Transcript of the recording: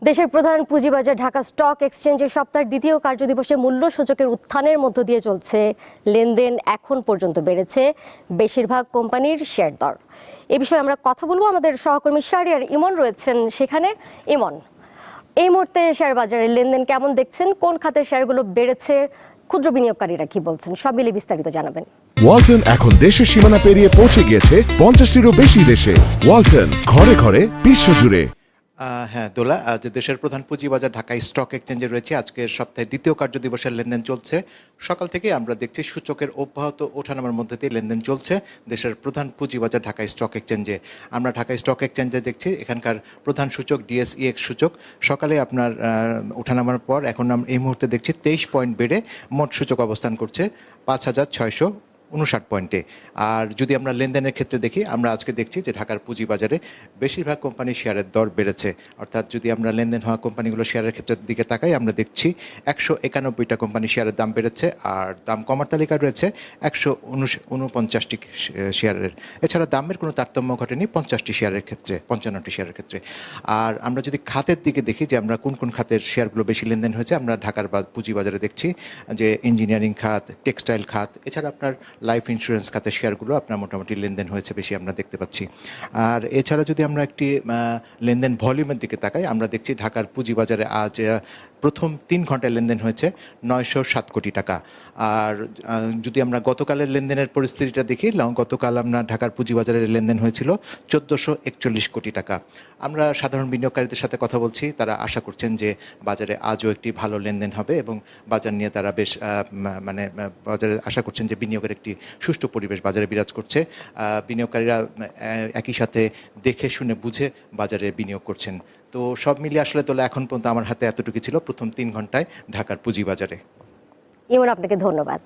দেশের প্রধান পুঁজিবাজার ঢাকা স্টক এক্সচেঞ্জের সপ্তাহের দ্বিতীয় কার্যদিবসে মূল্য সূচকের উত্থানের মধ্য দিয়ে চলছে লেনদেন। এখন পর্যন্ত বেড়েছে বেশিরভাগ কোম্পানির শেয়ার দর। এ বিষয়ে আমরা কথা বলবো, আমাদের সহকর্মী শাহরিয়ার ইমন রয়েছেন সেখানে। ইমন, এই মুহূর্তে শেয়ার বাজারের লেনদেন কেমন দেখছেন? কোন খাতের শেয়ারগুলো বেড়েছে? ক্ষুদ্র বিনিয়োগকারীরা কি বলছেন? সব মিলে বিস্তারিত জানাবেন। ওয়ালটন এখন দেশের সীমানা পেরিয়ে পৌঁছে গিয়েছে 50টিরও বেশি দেশে। ওয়ালটন, ঘরে ঘরে বিশ্বজুড়ে। হ্যাঁ দোলা, আজ দেশের প্রধান পুঁজিবাজার ঢাকা স্টক এক্সচেঞ্জে রয়েছে। আজকের সপ্তাহে দ্বিতীয় কার্যদিবসের লেনদেন চলছে। সকাল থেকে আমরা দেখছি সূচকের অব্যাহত ওঠানামার মধ্যে দিয়ে লেনদেন চলছে দেশের প্রধান পুঁজিবাজার ঢাকা স্টক এক্সচেঞ্জে। আমরা ঢাকা স্টক এক্সচেঞ্জে দেখছি এখানকার প্রধান সূচক ডিএসইএক্স সূচক সকালে আপনার ওঠানামার পর এখন এই মুহূর্তে দেখছি 23 পয়েন্ট বেড়ে মোট সূচক অবস্থান করছে 5659 পয়েন্টে। আর যদি আমরা লেনদেনের ক্ষেত্রে দেখি, আমরা আজকে দেখছি যে ঢাকার পুঁজিবাজারে বেশিরভাগ কোম্পানির শেয়ারের দর বেড়েছে। অর্থাৎ যদি আমরা লেনদেন হওয়া কোম্পানিগুলো শেয়ারের ক্ষেত্রের দিকে তাকাই, আমরা দেখছি 191টা কোম্পানি শেয়ারের দাম বেড়েছে, আর দাম কমার তালিকায় রয়েছে 149টি শেয়ারের। এছাড়া দামের কোনো তারতম্য ঘটেনি 50টি শেয়ারের ক্ষেত্রে, 55টি শেয়ারের ক্ষেত্রে। আর আমরা যদি খাতের দিকে দেখি যে আমরা কোন কোন খাতের শেয়ারগুলো বেশি লেনদেন হয়েছে, আমরা ঢাকার পুঁজিবাজারে দেখছি যে ইঞ্জিনিয়ারিং খাত, টেক্সটাইল খাত, এছাড়া আপনার লাইফ ইন্স্যুরেন্স খাতের শেয়ারগুলো আপনার মোটামুটি লেনদেন হয়েছে বেশি আমরা দেখতে পাচ্ছি। আর এছাড়া যদি আমরা একটি লেনদেন ভলিউমের দিকে তাকাই, আমরা দেখছি ঢাকার পুঁজিবাজারে আজ প্রথম 3 ঘন্টায় লেনদেন হয়েছে 907 কোটি টাকা। আর যদি আমরা গতকালের লেনদেনের পরিস্থিতিটা দেখি, গতকাল আমরা ঢাকার পুঁজিবাজারের লেনদেন হয়েছিল 1441 কোটি টাকা। আমরা সাধারণ বিনিয়োগকারীদের সাথে কথা বলছি, তারা আশা করছেন যে বাজারে আজও একটি ভালো লেনদেন হবে এবং বাজার নিয়ে তারা বেশ বাজারে আশা করছেন যে বিনিয়োগের একটি সুষ্ঠু পরিবেশ বাজারে বিরাজ করছে। বিনিয়োগকারীরা একই সাথে দেখে শুনে বুঝে বাজারে বিনিয়োগ করছেন। তো সব মিলিয়ে আসলে তোলা এখন পর্যন্ত আমার হাতে এতটুকু ছিল প্রথম 3 ঘন্টায় ঢাকার পুঁজিবাজারে। ইমন, আপনাকে ধন্যবাদ।